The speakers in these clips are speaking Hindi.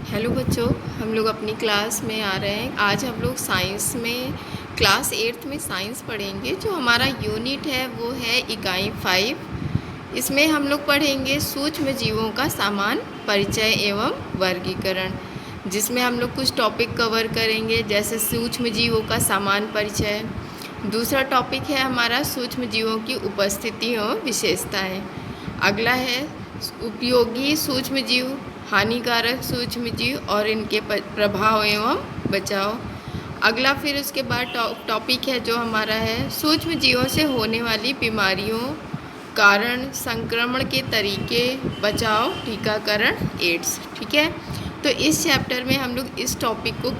हेलो बच्चों, हम लोग अपनी क्लास में आ रहे हैं। आज हम लोग साइंस में क्लास 8th में साइंस पढ़ेंगे। जो हमारा यूनिट है वो है इकाई 5। इसमें हम लोग पढ़ेंगे सूक्ष्म जीवों का सामान्य परिचय एवं वर्गीकरण, जिसमें हम लोग कुछ टॉपिक कवर करेंगे, जैसे सूक्ष्म जीवों का सामान्य परिचय। दूसरा टॉपिक है हमारा सूक्ष्म जीवों की उपस्थिति एवं विशेषताएँ। अगला है उपयोगी सूक्ष्म जीव, हानिकारक सूक्ष्म जीव और इनके प्रभाव एवं बचाव। अगला फिर उसके बाद टॉपिक है जो हमारा है सूक्ष्म जीवों से होने वाली बीमारियों, कारण, संक्रमण के तरीके, बचाव, टीकाकरण, एड्स। ठीक है, तो इस चैप्टर में हम लोग इस टॉपिक को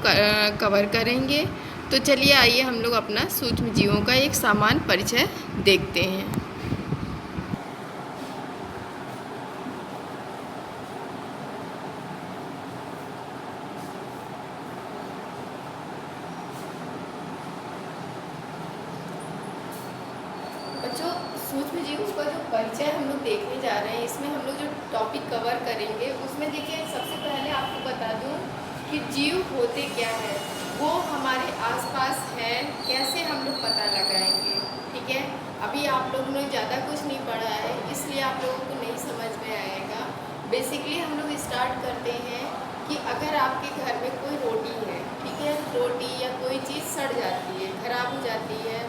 कवर करेंगे। तो चलिए आइए हम लोग अपना सूक्ष्म जीवों का एक सामान्य परिचय देखते हैं। बच्चों, सूक्ष्म जीवों का जो परिचय हम लोग देखने जा रहे हैं, इसमें हम लोग जो टॉपिक कवर करेंगे उसमें देखिए, सबसे पहले आपको बता दूं कि जीव होते क्या है, वो हमारे आसपास है, कैसे हम लोग पता लगाएंगे। ठीक है, अभी आप लोगों ने ज़्यादा कुछ नहीं पढ़ा है, इसलिए आप लोगों को नहीं समझ में आएगा। बेसिकली हम लोग स्टार्ट करते हैं कि अगर आपके घर में कोई रोटी है, ठीक है, रोटी या कोई चीज़ सड़ जाती है, ख़राब हो जाती है,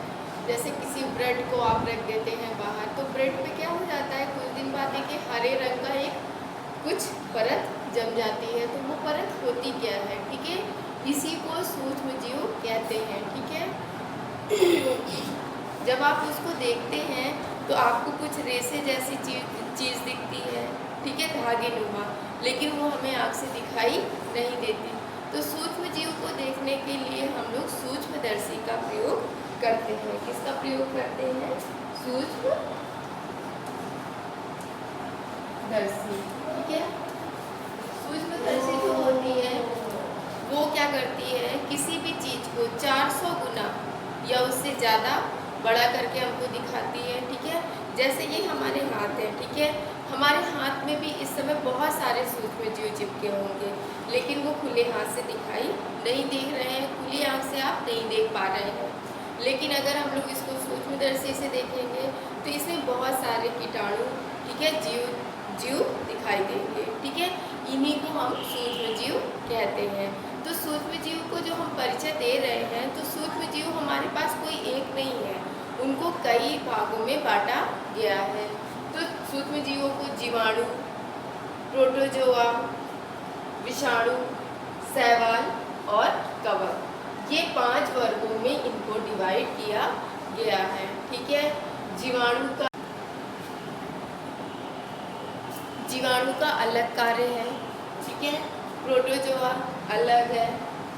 जैसे किसी ब्रेड को आप रख देते हैं बाहर, तो ब्रेड पे क्या हो जाता है, कुछ दिन बाद देखिए हरे रंग का एक कुछ परत जम जाती है। तो वो परत होती क्या है? ठीक है, इसी को सूक्ष्म जीव कहते हैं। ठीक है, जब आप उसको देखते हैं तो आपको कुछ रेसे जैसी चीज़ दिखती है, ठीक है, धागे नुमा, लेकिन वो हमें आँख से दिखाई नहीं देती। तो सूक्ष्म जीव को देखने के लिए हम लोग सूक्ष्मदर्शी का प्रयोग करते हैं। किसका प्रयोग करते हैं? सूक्ष्मदर्शी। ठीक है, सूक्ष्मदर्शी जो होती है वो क्या करती है, किसी भी चीज़ को 400 गुना या उससे ज़्यादा बड़ा करके हमको दिखाती है। ठीक है, जैसे ये हमारे हाथ है, ठीक है, हमारे हाथ में भी इस समय बहुत सारे सूक्ष्म जीव चिपके होंगे, लेकिन वो खुले हाथ से दिखाई नहीं दे रहे हैं, खुली आँख से आप नहीं देख पा रहे हैं। लेकिन अगर हम लोग इसको सूक्ष्मदर्शी से देखेंगे तो इसमें बहुत सारे कीटाणु, ठीक है, जीव दिखाई देंगे। ठीक है, इन्हीं को हम सूक्ष्म जीव कहते हैं। तो सूक्ष्म जीव को जो हम परिचय दे रहे हैं, तो सूक्ष्म जीव हमारे पास कोई एक नहीं है, उनको कई भागों में बांटा गया है। तो सूक्ष्म जीवों को जीवाणु, प्रोटोजोआ, विषाणु, शैवाल और कवक, ये 5 वर्गों में इनको डिवाइड किया गया है। ठीक है, जीवाणु का अलग कार्य है, ठीक है, प्रोटोजोआ अलग है,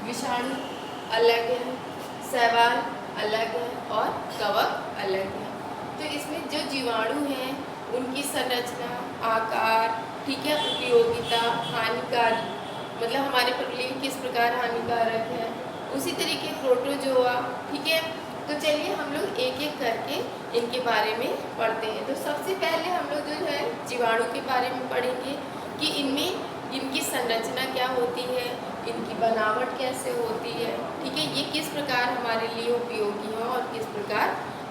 विषाणु अलग है, शैवाल अलग है और कवक अलग है। तो इसमें जो जीवाणु हैं उनकी संरचना, आकार, ठीक है, उपयोगिता, हानिकारी, मतलब हमारे लिए किस प्रकार हानिकारक है, उसी तरीके प्रोटोजोआ। ठीक है, तो चलिए हम लोग एक एक करके इनके बारे में पढ़ते हैं। तो सबसे पहले हम लोग जो है जीवाणु के बारे में पढ़ेंगे कि इनमें इनकी संरचना क्या होती है, इनकी बनावट कैसे होती है। ठीक है, ये किस प्रकार हमारे लिए उपयोगी है और किस प्रकार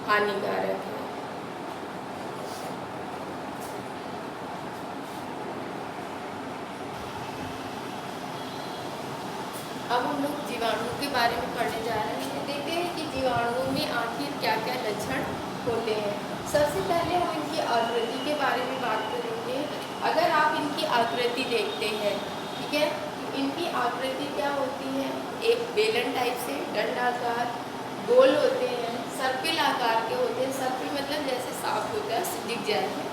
हानिकारक है। अब हम लोग जीवाणु के बारे में पढ़ने जा रहे हैं। देखते हैं कि जीवाणुओं में आखिर क्या क्या लक्षण होते हैं। सबसे पहले हम इनकी आकृति के बारे में बात करेंगे। अगर आप इनकी आकृति देखते हैं, ठीक है, तो इनकी आकृति क्या होती है, एक बेलन टाइप से दंडाकार, गोल होते हैं, सर्पिल आकार के होते हैं। सर्पिल मतलब जैसे सांप होता है, दिख जाएंगे,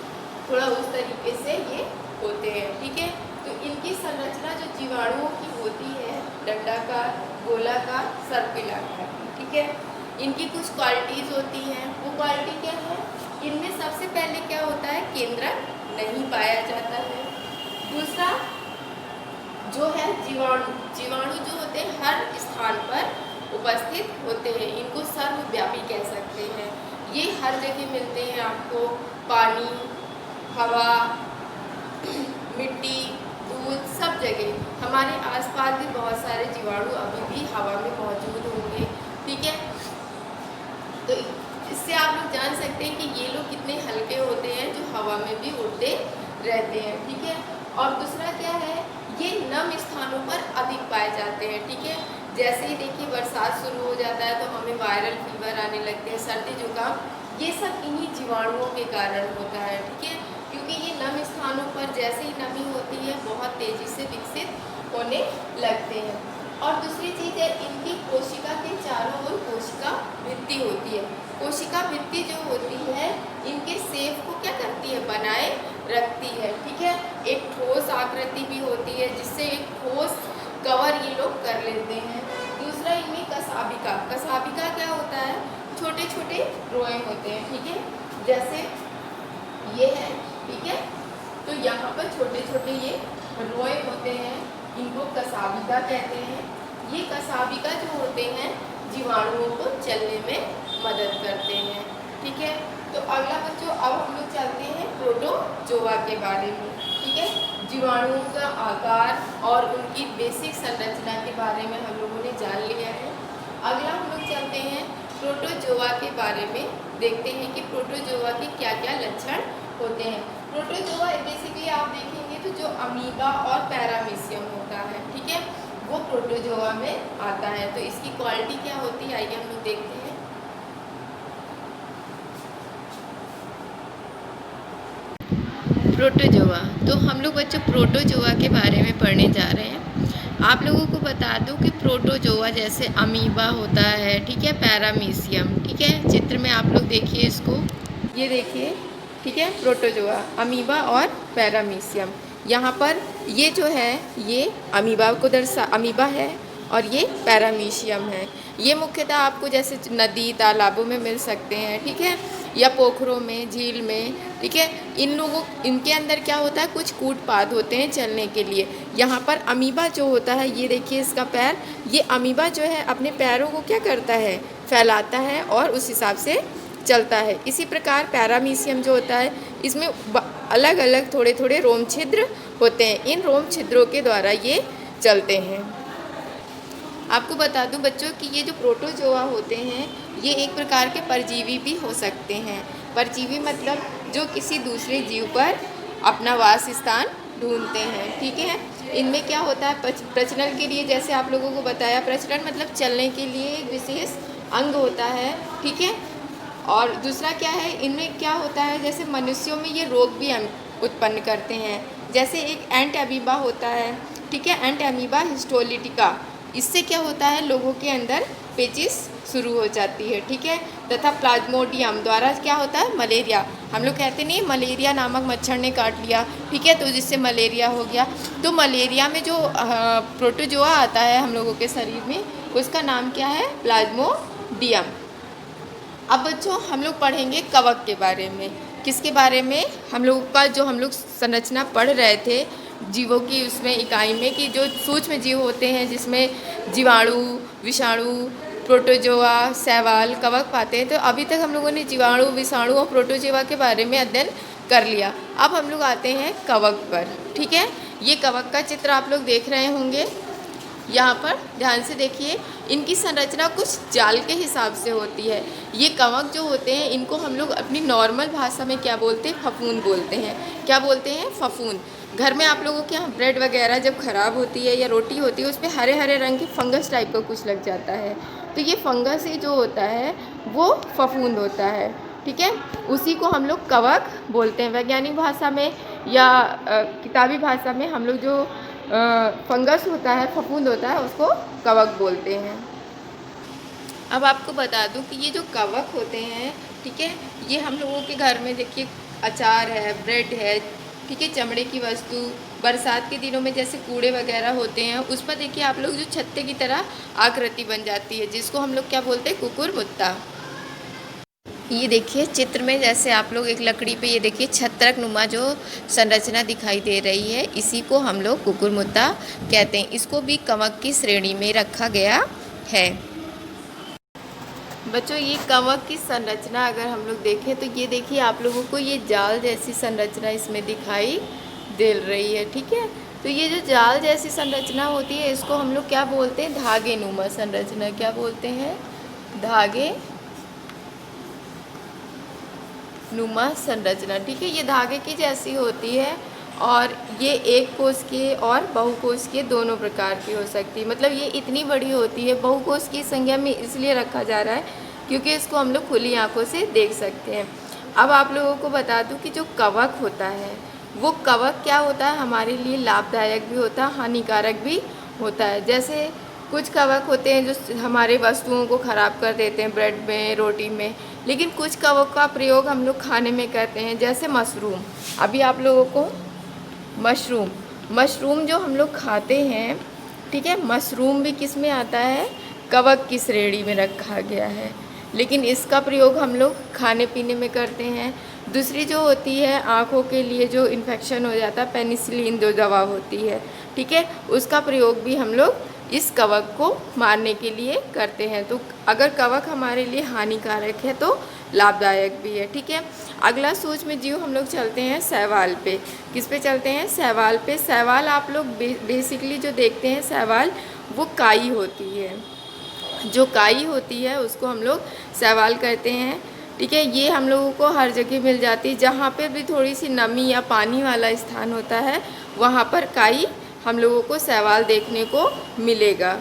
थोड़ा उस तरीके से ये होते हैं। ठीक है, तो इनकी संरचना जो जीवाणुओं की होती है, दंडाकार, गोलाकार, सर्पिलाकार। ठीक है, इनकी कुछ क्वालिटीज़ होती हैं। वो क्वालिटी क्या है, इनमें सबसे पहले क्या होता है, केंद्रक नहीं पाया जाता है। दूसरा जो है जीवाणु जो होते हैं हर स्थान पर उपस्थित होते हैं, इनको सर्वव्यापी कह सकते हैं। ये हर जगह मिलते हैं आपको, पानी, हवा, मिट्टी, बूंद सब जगह हमारे आसपास भी बहुत सारे जीवाणु अभी भी हवा में मौजूद होंगे। ठीक है, तो इससे आप लोग जान सकते हैं कि ये लोग कितने हल्के होते हैं जो हवा में भी उड़ते रहते हैं। ठीक है, और दूसरा क्या है, ये नम स्थानों पर अधिक पाए जाते हैं। ठीक है, जैसे ही देखिए बरसात शुरू हो जाता है तो हमें वायरल फीवर आने लगते हैं, सर्दी जुकाम, ये सब इन्हीं जीवाणुओं के कारण होता है। ठीक है, क्योंकि ये नम स्थानों पर जैसे ही नमी होती है बहुत तेज़ी से विकसित होने लगते हैं। और दूसरी चीज़ है, इनकी कोशिका के चारों ओर कोशिका भित्ति होती है। कोशिका भित्ति जो होती है इनके सेफ को क्या करती है, बनाए रखती है। ठीक है, एक ठोस आकृति भी होती है जिससे एक ठोस कवर ये लोग कर लेते हैं। दूसरा इनमें कसाबिका, कसाबिका क्या होता है, छोटे छोटे रोए होते हैं। ठीक है, जैसे ये है। ठीक है, तो यहाँ पर छोटे छोटे ये रोए होते हैं, इनको कसाबिका कहते हैं। ये कसाबिका जो होते हैं जीवाणुओं को चलने में मदद करते हैं। ठीक है, तो अगला बच्चों अब हम लोग चलते हैं प्रोटोजोआ के बारे में। ठीक है, जीवाणुओं का आकार और उनकी बेसिक संरचना के बारे में हम लोगों ने जान लिया है। अगला हम लोग चलते हैं प्रोटोजोआ के बारे में, देखते हैं कि प्रोटोजोआ के क्या क्या लक्षण होते हैं। प्रोटोजोआ बेसिकली आप देखेंगे तो जो अमीबा और पैरामीशियम होता है, ठीक है, वो प्रोटोजोआ में आता है। तो इसकी क्वालिटी क्या होती है, आइए हम लोग देखते हैं। प्रोटोजोआ, तो हम लोग बच्चों प्रोटोजोआ के बारे में पढ़ने जा रहे हैं। आप लोगों को बता दूं कि प्रोटोजोआ जैसे अमीबा होता है, ठीक है, पैरामीशियम, ठीक है, चित्र में आप लोग देखिए इसको, ये देखिए, ठीक है, प्रोटोजोआ, अमीबा और पैरामीशियम। यहाँ पर ये जो है ये अमीबा को अमीबा है और ये पैरामीशियम है। ये मुख्यतः आपको जैसे नदी तालाबों में मिल सकते हैं, ठीक है, या पोखरों में, झील में। ठीक है, इनके अंदर क्या होता है, कुछ कूट पाद होते हैं चलने के लिए। यहाँ पर अमीबा जो होता है, ये देखिए इसका पैर, ये अमीबा जो है अपने पैरों को क्या करता है, फैलाता है और उस हिसाब से चलता है। इसी प्रकार पैरामीशियम जो होता है इसमें अलग अलग थोड़े थोड़े रोम छिद्र होते हैं, इन रोम छिद्रों के द्वारा ये चलते हैं। आपको बता दूं बच्चों कि ये जो प्रोटोजोआ होते हैं ये एक प्रकार के परजीवी भी हो सकते हैं। परजीवी मतलब जो किसी दूसरे जीव पर अपना वास स्थान ढूंढते हैं। ठीक है, इनमें क्या होता है, प्रजनन के लिए, जैसे आप लोगों को बताया, प्रजनन मतलब चलने के लिए एक विशेष अंग होता है। ठीक है, और दूसरा क्या है, इनमें क्या होता है, जैसे मनुष्यों में ये रोग भी उत्पन्न करते हैं। जैसे एक एंट अमीबा होता है, ठीक है, एंट अमीबा हिस्टोलिटिका, इससे क्या होता है, लोगों के अंदर पेचिस शुरू हो जाती है। ठीक है, तथा प्लाज्मोडियम द्वारा क्या होता है, मलेरिया। हम लोग कहते नहीं मलेरिया नामक मच्छर ने काट लिया, ठीक है, तो जिससे मलेरिया हो गया। तो मलेरिया में जो प्रोटोजोआ आता है हम लोगों के शरीर में, उसका नाम क्या है, प्लाज्मोडियम। अब बच्चों हम लोग पढ़ेंगे कवक के बारे में। किसके बारे में, हम लोग का जो हम लोग संरचना पढ़ रहे थे जीवों की, उसमें इकाई में, कि जो सूक्ष्म जीव होते हैं जिसमें जीवाणु, विषाणु, प्रोटोजोआ, शैवाल, कवक पाते हैं। तो अभी तक हम लोगों ने जीवाणु, विषाणु और प्रोटोजोआ के बारे में अध्ययन कर लिया। अब हम लोग आते हैं कवक पर। ठीक है, ये कवक का चित्र आप लोग देख रहे होंगे, यहाँ पर ध्यान से देखिए। इनकी संरचना कुछ जाल के हिसाब से होती है। ये कवक जो होते हैं इनको हम लोग अपनी नॉर्मल भाषा में क्या बोलते हैं, फफूंद बोलते हैं। क्या बोलते हैं, फफूंद। घर में आप लोगों के यहाँ ब्रेड वगैरह जब ख़राब होती है या रोटी होती है, उस पर हरे हरे रंग के फंगस टाइप का कुछ लग जाता है, तो ये फंगस ही जो होता है वो फफूंद होता है। ठीक है, उसी को हम लोग कवक बोलते हैं। वैज्ञानिक भाषा में या किताबी भाषा में हम लोग जो फंगस होता है, फफूंद होता है, उसको कवक बोलते हैं। अब आपको बता दूं कि ये जो कवक होते हैं, ठीक है, ये हम लोगों के घर में देखिए अचार है, ब्रेड है, ठीक है, चमड़े की वस्तु, बरसात के दिनों में जैसे कूड़े वगैरह होते हैं उस पर देखिए आप लोग जो छत्ते की तरह आकृति बन जाती है, जिसको हम लोग क्या बोलते हैं, कुकुरमुत्ता। ये देखिए चित्र में जैसे आप लोग एक लकड़ी पे ये देखिए छत्रक नुमा जो संरचना दिखाई दे रही है, इसी को हम लोग कुकुरमुत्ता कहते हैं। इसको भी कवक की श्रेणी में रखा गया है। बच्चों ये कवक की संरचना अगर हम लोग देखें तो ये देखिए आप लोगों को ये जाल जैसी संरचना इसमें दिखाई दे रही है। ठीक है, तो ये जो जाल जैसी संरचना होती है इसको हम लोग क्या बोलते हैं, धागे नुमा संरचना। क्या बोलते हैं, धागे नुमा संरचना। ठीक है, ये धागे की जैसी होती है और ये एक कोशिकीय और बहुकोशिकीय दोनों प्रकार की हो सकती है। मतलब ये इतनी बड़ी होती है, बहुकोश की संख्या में इसलिए रखा जा रहा है क्योंकि इसको हम लोग खुली आंखों से देख सकते हैं। अब आप लोगों को बता दूं कि जो कवक होता है वो कवक क्या होता है, हमारे लिए लाभदायक भी होता है, हानिकारक भी होता है। जैसे कुछ कवक होते हैं जो हमारे वस्तुओं को ख़राब कर देते हैं, ब्रेड में, रोटी में, लेकिन कुछ कवक का प्रयोग हम लोग खाने में करते हैं, जैसे मशरूम। अभी आप लोगों को मशरूम जो हम लोग खाते हैं, ठीक है, मशरूम भी किस में आता है, कवक की श्रेणी में रखा गया है, लेकिन इसका प्रयोग हम लोग खाने पीने में करते हैं। दूसरी जो होती है आँखों के लिए जो इन्फेक्शन हो जाता है, पेनिसिलिन जो दवा होती है, ठीक है, उसका प्रयोग भी हम लोग इस कवक को मारने के लिए करते हैं। तो अगर कवक हमारे लिए हानिकारक है तो लाभदायक भी है। ठीक है, अगला सूक्ष्म जीव हम लोग चलते हैं शैवाल पे। किस पे चलते हैं, शैवाल पे। शैवाल आप लोग बेसिकली जो देखते हैं शैवाल, वो काई होती है। जो काई होती है उसको हम लोग शैवाल कहते हैं। ठीक है, ये हम लोगों को हर जगह मिल जाती है, जहाँ पे भी थोड़ी सी नमी या पानी वाला स्थान होता है वहाँ पर काई हम लोगों को शैवाल देखने को मिलेगा।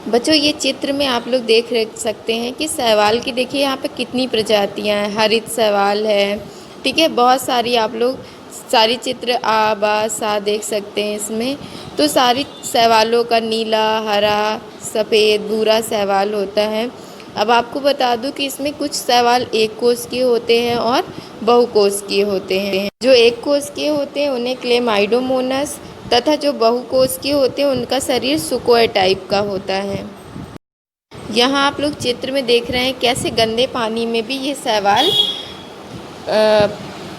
बच्चों ये चित्र में आप लोग देख सकते हैं कि शैवाल की देखिए यहाँ पे कितनी प्रजातियाँ हैं। हरित शैवाल है, ठीक है, बहुत सारी आप लोग सारी चित्र आ बा सा देख सकते हैं इसमें। तो सारी शैवालों का नीला, हरा, सफ़ेद, भूरा शैवाल होता है। अब आपको बता दूं कि इसमें कुछ शैवाल एक कोशिकीय होते हैं और बहुकोशिकीय होते हैं। जो एक कोशिकीय होते हैं उन्हें क्लेमाइडोमोनास, तथा जो बहुकोशिकीय होते हैं उनका शरीर सुकोए टाइप का होता है। यहाँ आप लोग चित्र में देख रहे हैं कैसे गंदे पानी में भी ये शैवाल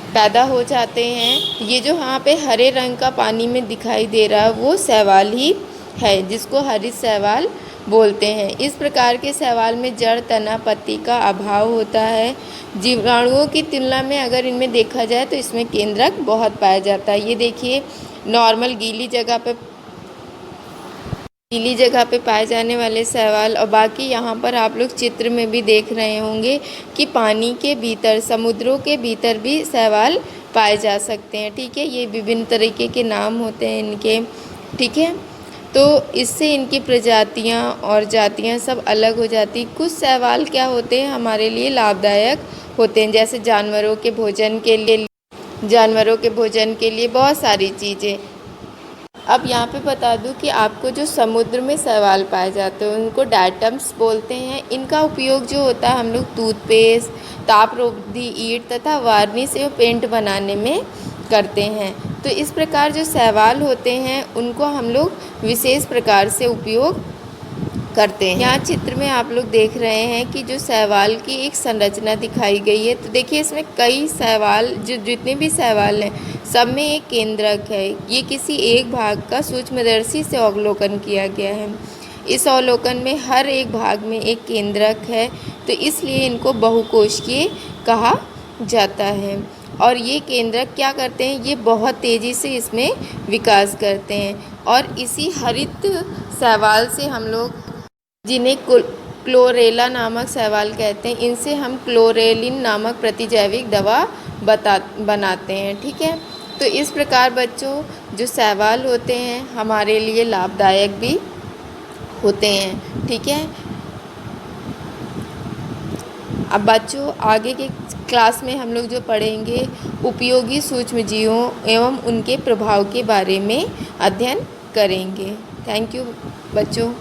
पैदा हो जाते हैं। ये जो यहाँ पे हरे रंग का पानी में दिखाई दे रहा है वो शैवाल ही है, जिसको हरित शैवाल बोलते हैं। इस प्रकार के शैवाल में जड़, तना, पत्ती का अभाव होता है। जीवाणुओं की तुलना में अगर इनमें देखा जाए तो इसमें केंद्रक बहुत पाया जाता है। ये देखिए नॉर्मल गीली जगह पे पाए जाने वाले शैवाल, और बाकी यहाँ पर आप लोग चित्र में भी देख रहे होंगे कि पानी के भीतर, समुद्रों के भीतर भी शैवाल पाए जा सकते हैं। ठीक है, ये विभिन्न तरीके के नाम होते हैं इनके। ठीक है, तो इससे इनकी प्रजातियाँ और जातियाँ सब अलग हो जाती। कुछ शैवाल क्या होते हैं हमारे लिए लाभदायक होते हैं, जैसे जानवरों के भोजन के लिए बहुत सारी चीज़ें। अब यहाँ पे बता दूँ कि आपको जो समुद्र में शैवाल पाए जाते हैं उनको डायटम्स बोलते हैं। इनका उपयोग जो होता है हम लोग टूथपेस्ट, तापरोधी ईंट तथा वार्निश एवं पेंट बनाने में करते हैं। तो इस प्रकार जो शैवाल होते हैं उनको हम लोग विशेष प्रकार से उपयोग करते हैं। यहाँ चित्र में आप लोग देख रहे हैं कि जो शैवाल की एक संरचना दिखाई गई है। तो देखिए इसमें कई शैवाल, जितने भी शैवाल हैं सब में एक केंद्रक है। ये किसी एक भाग का सूक्ष्मदर्शी से अवलोकन किया गया है। इस अवलोकन में हर एक भाग में एक केंद्रक है, तो इसलिए इनको बहुकोशिकीय कहा जाता है। और ये केंद्रक क्या करते हैं, ये बहुत तेज़ी से इसमें विकास करते हैं। और इसी हरित शैवाल से हम लोग, जिन्हें क्लोरेला नामक शैवाल कहते हैं, इनसे हम क्लोरेलिन नामक प्रतिजैविक दवा बनाते हैं। ठीक है, तो इस प्रकार बच्चों जो शैवाल होते हैं हमारे लिए लाभदायक भी होते हैं। ठीक है, अब बच्चों आगे के क्लास में हम लोग जो पढ़ेंगे उपयोगी सूक्ष्मजीवों एवं उनके प्रभाव के बारे में अध्ययन करेंगे। थैंक यू बच्चों।